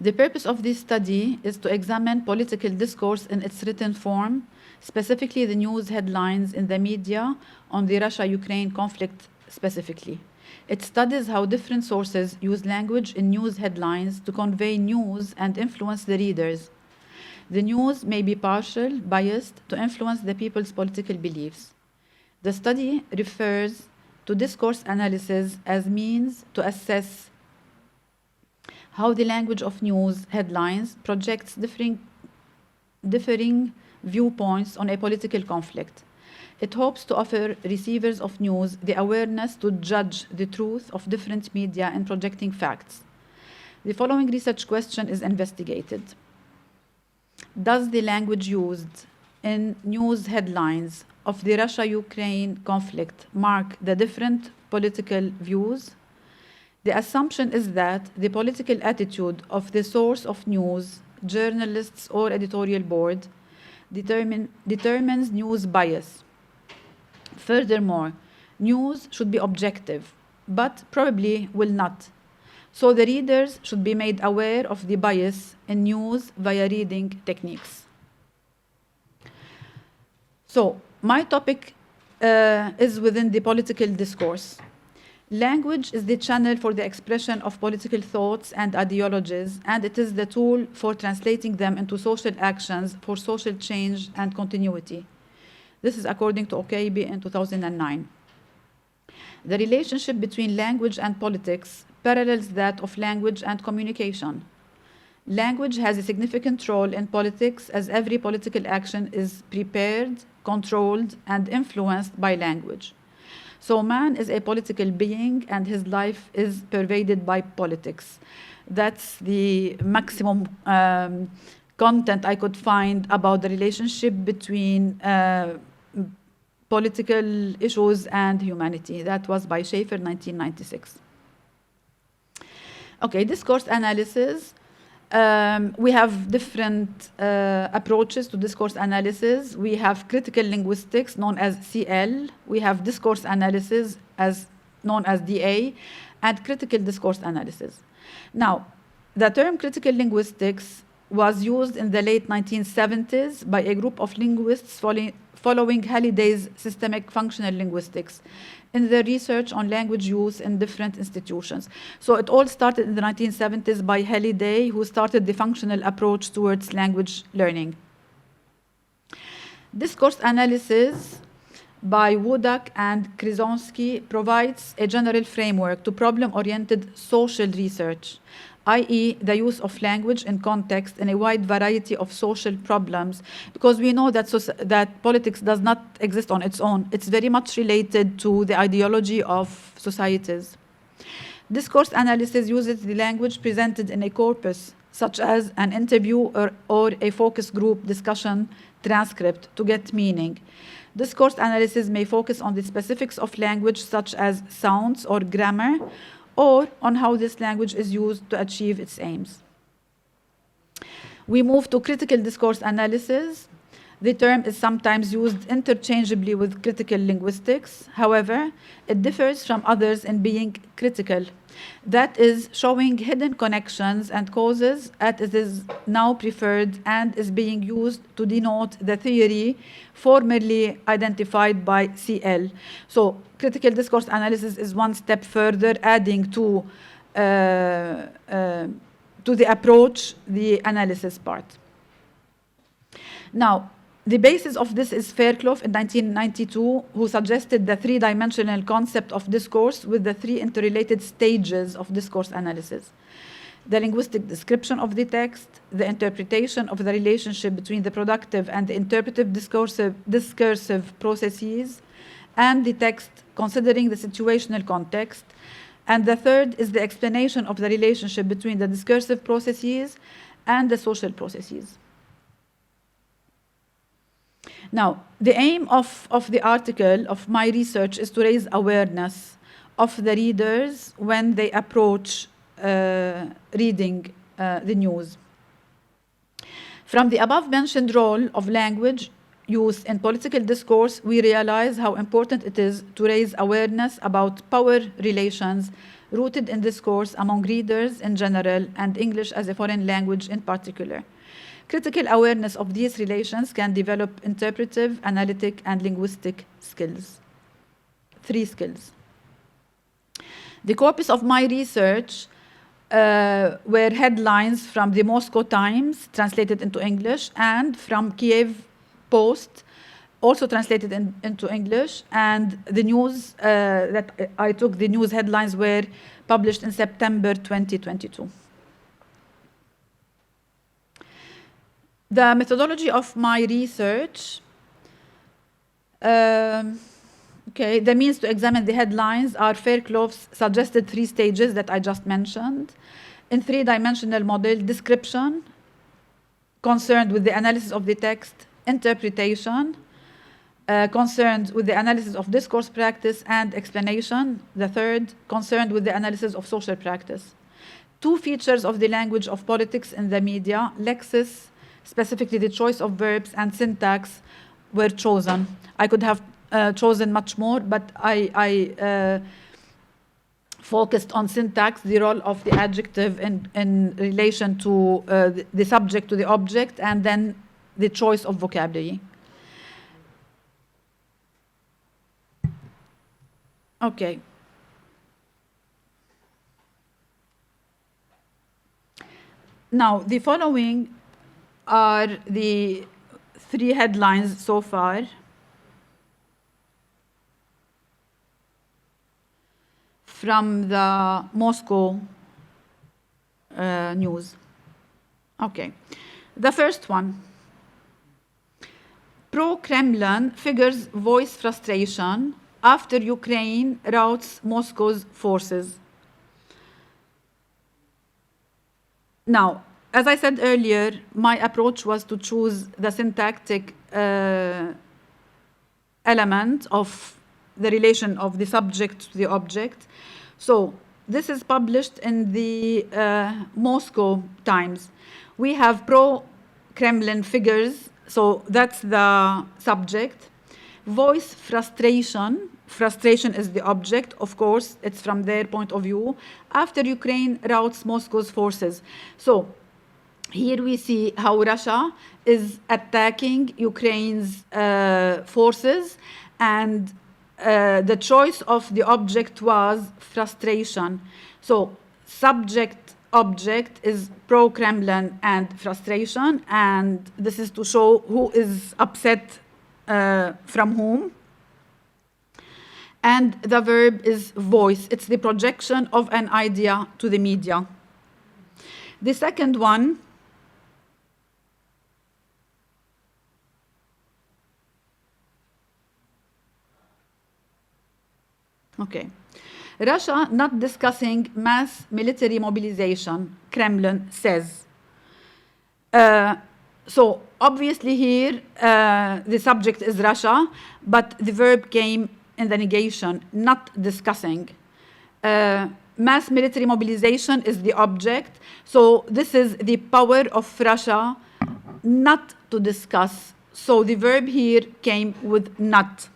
The purpose of this study is to examine political discourse in its written form, specifically the news headlines in the media on the Russia-Ukraine conflict specifically. It studies how different sources use language in news headlines to convey news and influence the readers. The news may be partial, biased, to influence the people's political beliefs. The study refers to discourse analysis as means to assess how the language of news headlines projects differing viewpoints on a political conflict. It hopes to offer receivers of news the awareness to judge the truth of different media in projecting facts. The following research question is investigated. Does the language used in news headlines of the Russia-Ukraine conflict mark the different political views? The assumption is that the political attitude of the source of news, journalists or editorial board, determines news bias. Furthermore, news should be objective, but probably will not. So the readers should be made aware of the bias in news via reading techniques. So my topic is within the political discourse. Language is the channel for the expression of political thoughts and ideologies, and it is the tool for translating them into social actions for social change and continuity. This is according to Okaibi in 2009. The relationship between language and politics parallels that of language and communication. Language has a significant role in politics, as every political action is prepared, controlled, and influenced by language. So man is a political being, and his life is pervaded by politics. That's the maximum content I could find about the relationship between political issues and humanity. That was by Schaeffer, 1996. Okay, discourse analysis. We have different approaches to discourse analysis. We have critical linguistics, known as CL. We have discourse analysis, known as DA, and critical discourse analysis. Now, the term critical linguistics was used in the late 1970s by a group of linguists following Halliday's systemic functional linguistics in their research on language use in different institutions. So it all started in the 1970s by Halliday, who started the functional approach towards language learning. Discourse analysis by Wodak and Krzyzewski provides a general framework to problem-oriented social research, i.e. the use of language in context in a wide variety of social problems, because we know that, that politics does not exist on its own. It's very much related to the ideology of societies. Discourse analysis uses the language presented in a corpus, such as an interview or a focus group discussion transcript, to get meaning. Discourse analysis may focus on the specifics of language, such as sounds or grammar, or on how this language is used to achieve its aims. We move to critical discourse analysis. The term is sometimes used interchangeably with critical linguistics. However, it differs from others in being critical. That is, showing hidden connections and causes, as it is now preferred and is being used to denote the theory formerly identified by CL. So critical discourse analysis is one step further, adding to the approach the analysis part. Now, the basis of this is Fairclough in 1992, who suggested the three-dimensional concept of discourse with the three interrelated stages of discourse analysis: the linguistic description of the text, the interpretation of the relationship between the productive and the interpretive discursive processes, and the text considering the situational context. And the third is the explanation of the relationship between the discursive processes and the social processes. Now, the aim of the article, of my research, is to raise awareness of the readers when they approach reading the news. From the above-mentioned role of language use in political discourse, we realize how important it is to raise awareness about power relations rooted in discourse among readers in general and English as a foreign language in particular. Critical awareness of these relations can develop interpretive, analytic, and linguistic skills. 3 skills. The corpus of my research were headlines from the Moscow Times, translated into English, and from Kiev Post, also translated into English, and the news that I took, the news headlines were published in September 2022. The methodology of my research, the means to examine the headlines are Fairclough's suggested 3 stages that I just mentioned. In 3-dimensional model, description, concerned with the analysis of the text, interpretation, concerned with the analysis of discourse practice, and explanation, the third, concerned with the analysis of social practice. 2 features of the language of politics in the media, lexis, specifically the choice of verbs, and syntax, were chosen. I could have chosen much more, but I focused on syntax, the role of the adjective in relation to the subject to the object, and then the choice of vocabulary. Okay. Now, the following are the 3 headlines so far. From the Moscow news. Okay. The first one. Pro-Kremlin figures voice frustration after Ukraine routs Moscow's forces. Now, as I said earlier, my approach was to choose the syntactic element of the relation of the subject to the object. So this is published in the Moscow Times. We have pro-Kremlin figures, so that's the subject. Voice frustration, frustration is the object, of course, it's from their point of view, after Ukraine routs Moscow's forces. So here we see how Russia is attacking Ukraine's forces, and the choice of the object was frustration. So subject-object is pro-Kremlin and frustration, and this is to show who is upset from whom. And the verb is voice. It's the projection of an idea to the media. The second one, okay. Russia not discussing mass military mobilization, Kremlin says. So obviously here the subject is Russia, but the verb came in the negation, not discussing. Mass military mobilization is the object, so this is the power of Russia not to discuss. So the verb here came with not.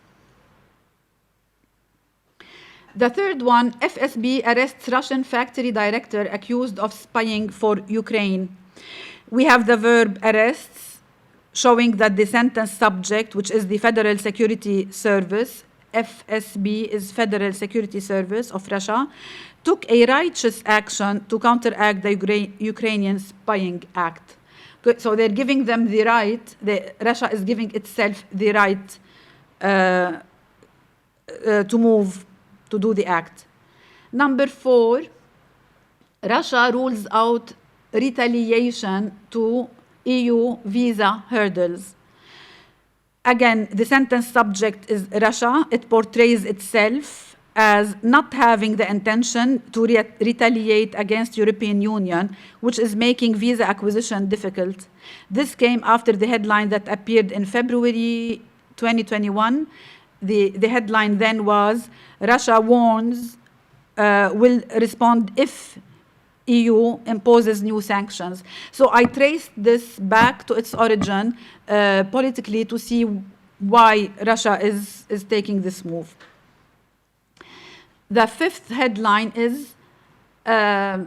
The third one, FSB arrests Russian factory director accused of spying for Ukraine. We have the verb arrests, showing that the sentence subject, which is the Federal Security Service, FSB is Federal Security Service of Russia, took a righteous action to counteract the Ukrainian spying act. So they're giving them the right, Russia is giving itself the right to move, to do the act. Number 4, Russia rules out retaliation to EU visa hurdles. Again, the sentence subject is Russia. It portrays itself as not having the intention to retaliate against European Union, which is making visa acquisition difficult. This came after the headline that appeared in February 2021. The headline then was, Russia warns will respond if EU imposes new sanctions. So I traced this back to its origin politically to see why Russia is taking this move. The fifth headline is, Russia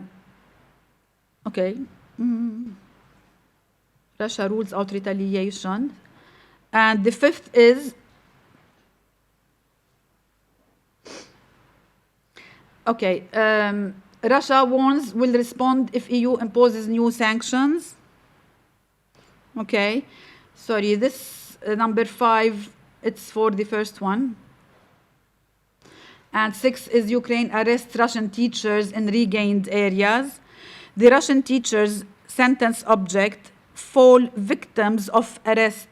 rules out retaliation. And the fifth is, Russia warns will respond if EU imposes new sanctions. Okay, sorry, this number 5, it's for the first one. And 6 is Ukraine arrests Russian teachers in regained areas. The Russian teachers, sentence object, fall victims of arrest.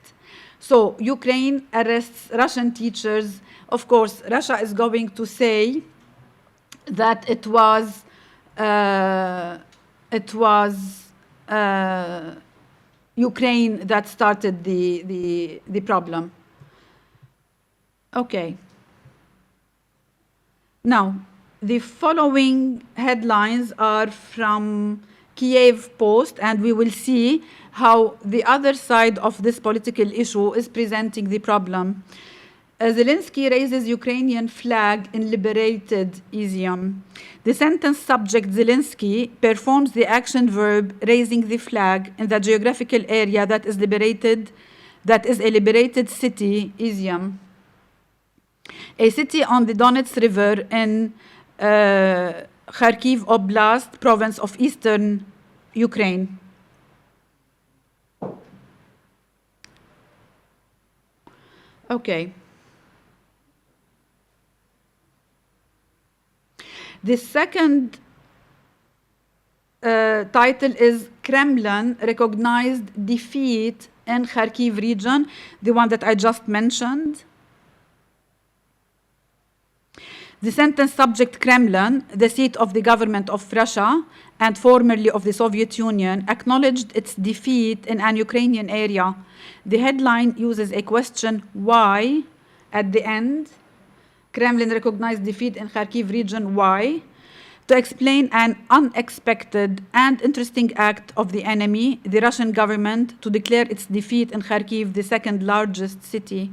So Ukraine arrests Russian teachers. Of course, Russia is going to say that it was Ukraine that started the problem. Okay. Now, the following headlines are from Kiev Post, and we will see how the other side of this political issue is presenting the problem. Zelensky raises Ukrainian flag in liberated Izium. The sentence subject Zelensky performs the action verb raising the flag in the geographical area that is a liberated city, Izium, a city on the Donets River in Kharkiv Oblast, province of eastern Ukraine. Okay. The second title is Kremlin recognized defeat in Kharkiv region, the one that I just mentioned. The sentence subject Kremlin, the seat of the government of Russia and formerly of the Soviet Union, acknowledged its defeat in an Ukrainian area. The headline uses a question, why, at the end. Kremlin recognized defeat in Kharkiv region, why? To explain an unexpected and interesting act of the enemy, the Russian government, to declare its defeat in Kharkiv, the second largest city.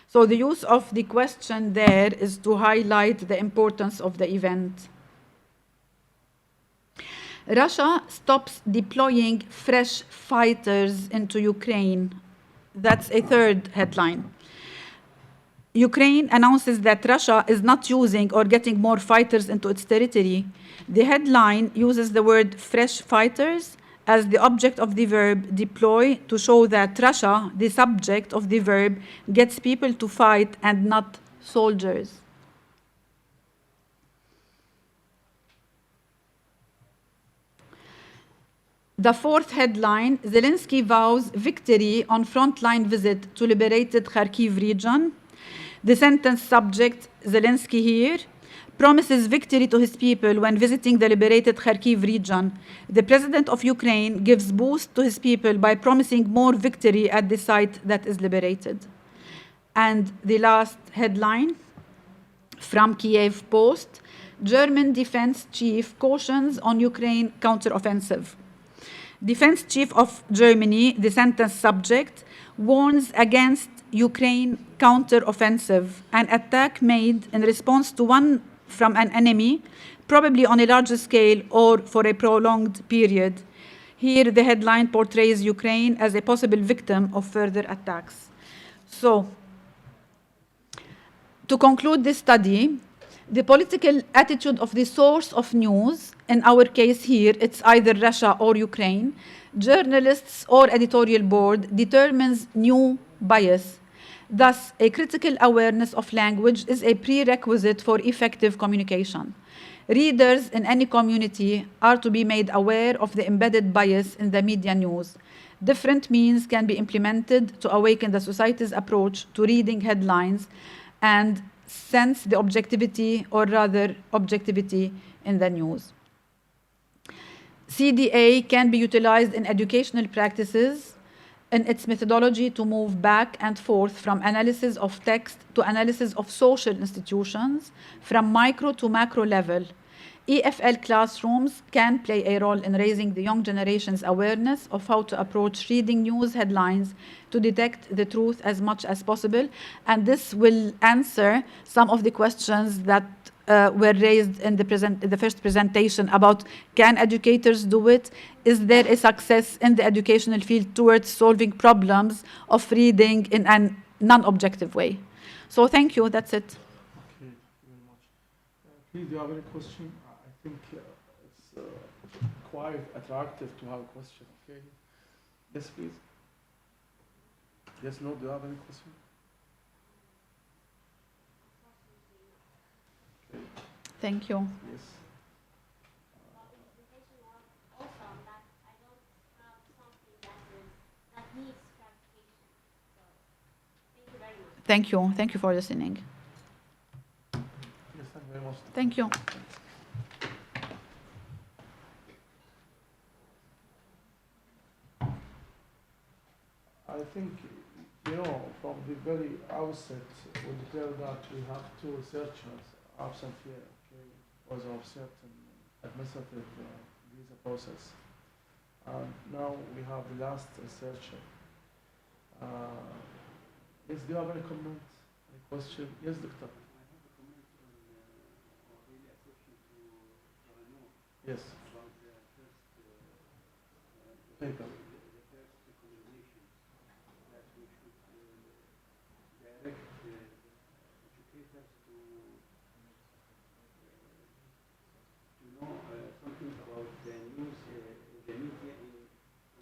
So the use of the question there is to highlight the importance of the event. Russia stops deploying fresh fighters into Ukraine. That's a third headline. Ukraine announces that Russia is not using or getting more fighters into its territory. The headline uses the word fresh fighters as the object of the verb deploy to show that Russia, the subject of the verb, gets people to fight and not soldiers. The fourth headline, Zelensky vows victory on frontline visit to liberated Kharkiv region. The sentence subject, Zelensky here, promises victory to his people when visiting the liberated Kharkiv region. The president of Ukraine gives boost to his people by promising more victory at the site that is liberated. And the last headline from Kiev Post, German defense chief cautions on Ukraine counteroffensive. Defense chief of Germany, the sentence subject, warns against Ukraine counteroffensive, an attack made in response to one from an enemy, probably on a larger scale or for a prolonged period. Here, the headline portrays Ukraine as a possible victim of further attacks. So, to conclude this study, the political attitude of the source of news, in our case here, it's either Russia or Ukraine, journalists or editorial board, determines new bias. Thus, a critical awareness of language is a prerequisite for effective communication. Readers in any community are to be made aware of the embedded bias in the media news. Different means can be implemented to awaken the society's approach to reading headlines and sense the objectivity, or rather objectivity, in the news. CDA can be utilized in educational practices in its methodology to move back and forth from analysis of text to analysis of social institutions, from micro to macro level. EFL classrooms can play a role in raising the young generation's awareness of how to approach reading news headlines to detect the truth as much as possible. And this will answer some of the questions that were raised in the first presentation about, can educators do it? Is there a success in the educational field towards solving problems of reading in a non-objective way? So thank you, that's it. Okay, thank you very much. Please, do you have any question? I think it's quite attractive to have a question, okay? Yes, please. Yes, no, do you have any question? Okay. Thank you. Yes. Thank you. Thank you for listening. Yes, thank you very much. Thank you. I think, you know, from the very outset, we declared that we have two researchers absent here, okay, because of certain administrative visa process. And now we have the last researcher. Yes, do you have any comment, any question? Yes, doctor. Yes. Paper. Something about the news, the media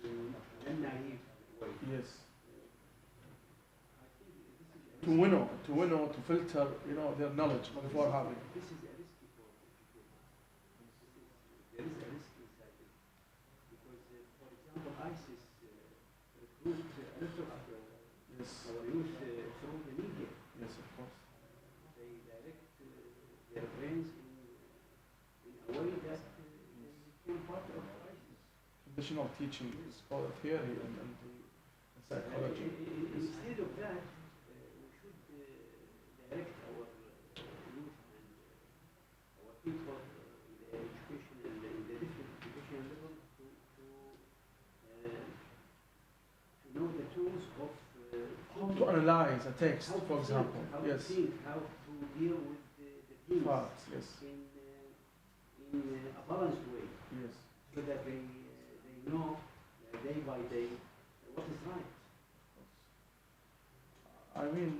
in a naive way. Yes. To winnow, to filter, you know, their knowledge before having. This is a risky for education. There is a risk inside it because Yes. our youth through the media. Yes, of course. They direct their brains in a way that they became part of ISIS. Conditional teaching is called a theory in psychology. Instead of that, we should direct our youth and our people in the education and in the different education levels to know the tools of How to analyze a text, how to for think, example. how to Yes. think, how to deal with the things Facts, yes. in a balanced way, Yes. so that they know day by day what is right. I mean,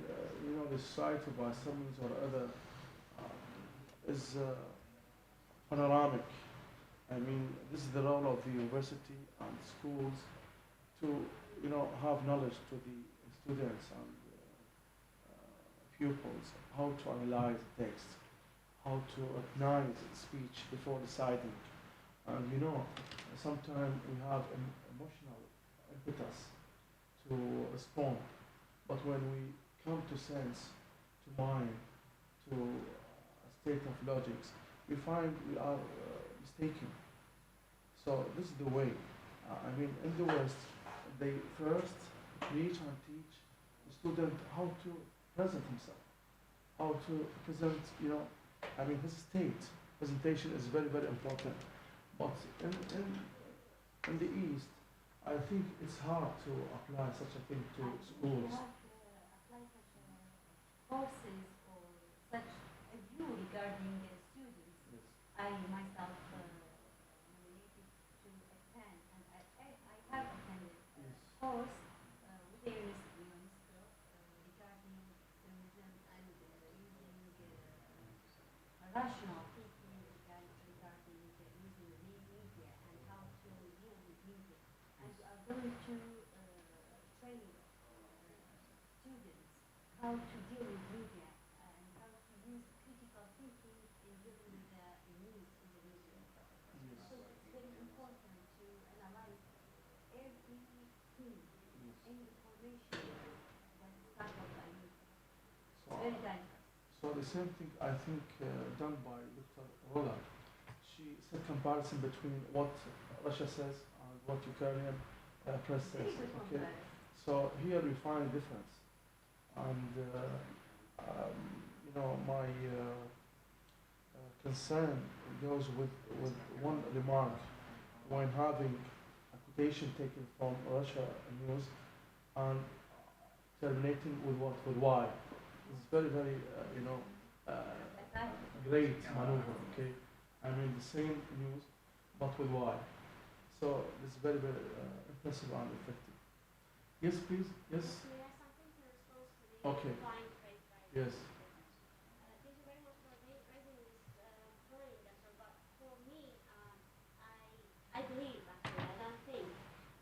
the society by some means or other is panoramic. I mean, this is the role of the university and schools to, have knowledge to the students and pupils, how to analyze the text, how to recognize speech before deciding. And sometimes we have an emotional impetus to respond, but when we come to sense, to mind, to a state of logics, we find we are mistaken. So this is the way. I mean, in the West, they first preach and teach the student how to present himself, how to present, his state. Presentation is very, very important. But in the East, I think it's hard to apply such a thing to schools. Apply such courses or such a view regarding students. Yes. I myself nominated to attend, and I have attended a Yes. course with the UNESCO regarding extremism and using rational thinking regarding using the media and how to deal with media. And we are going to train students how to deal with media and how to use critical thinking in dealing with the news in the media. Yes. So it's very important to analyze everything, any information that is tackled by media. So, It's very dangerous. so the same thing I think done by Dr. Rola. She said comparison between what Russia says and what Ukrainian press says. Very good Okay. comparison. So here we find a difference, and my concern goes with one remark when having a quotation taken from Russia news and terminating with what, with why. It's very, very great maneuver. Okay, I mean the same news, but with why. So this is very, very impressive and effective. Yes, please. Yes. May I something to respond to the Okay. point raised by Yes. Thank you very much for raising this point, Doctor. But for me, I believe, actually, I don't think,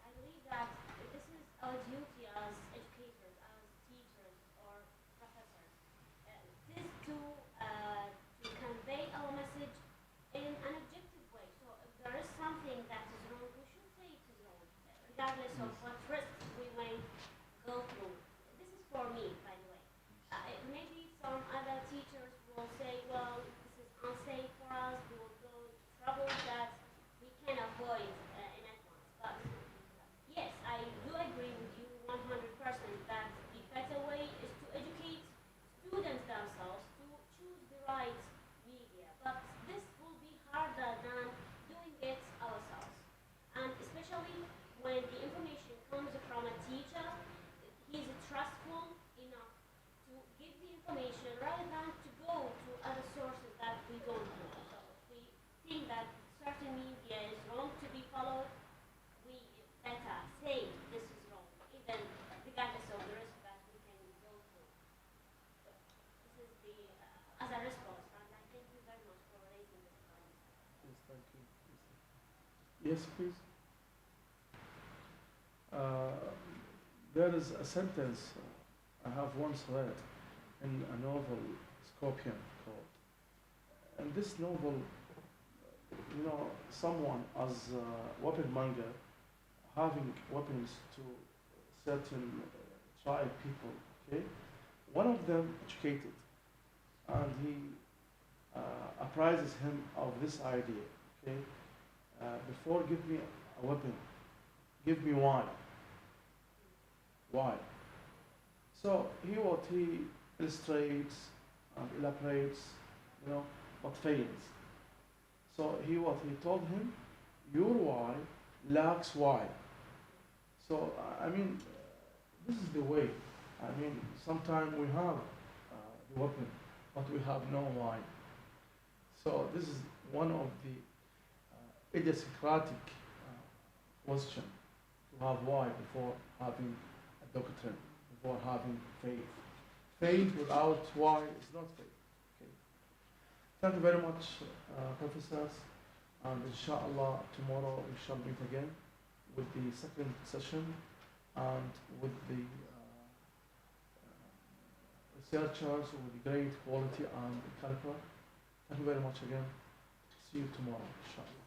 I believe that this is our duty as educators, as teachers or professors, this to convey our message in an objective way. So if there is something that is wrong, we should say it is wrong, regardless of what risks we may go through. This is for me, by the way. Maybe some other teachers will say, well, this is unsafe for us, we will go into trouble that we can avoid in advance. But yes, I do agree with you 100% that the better way is to educate students themselves to choose the right media. But this will be harder than doing it ourselves. And especially when the information comes from a teacher, he's trustful enough to give the information rather than to go to other sources that we don't know. So if we think that certain media is wrong to be followed, we better say this is wrong, even regardless of the risk that we can go through. So this is the as a response, and I thank you very much for raising this point. Yes, thank you. Yes, please. There is a sentence I have once read in a novel, Scorpion, called. And this novel, someone as a weapon monger having weapons to certain tribe people, okay? One of them educated, and he apprises him of this idea, okay? Before give me a weapon, give me wine. Why? So he illustrates and elaborates, but fails. So he told him, your why lacks why. So I mean, this is the way. I mean, sometimes we have the weapon, but we have no why. So this is one of the idiosyncratic question, to have why before having a doctrine, before having faith. Faith without why is not faith. Okay. Thank you very much, professors. And inshallah, tomorrow we shall meet again with the second session and with the researchers with great quality and caliber. Thank you very much again. See you tomorrow, inshallah.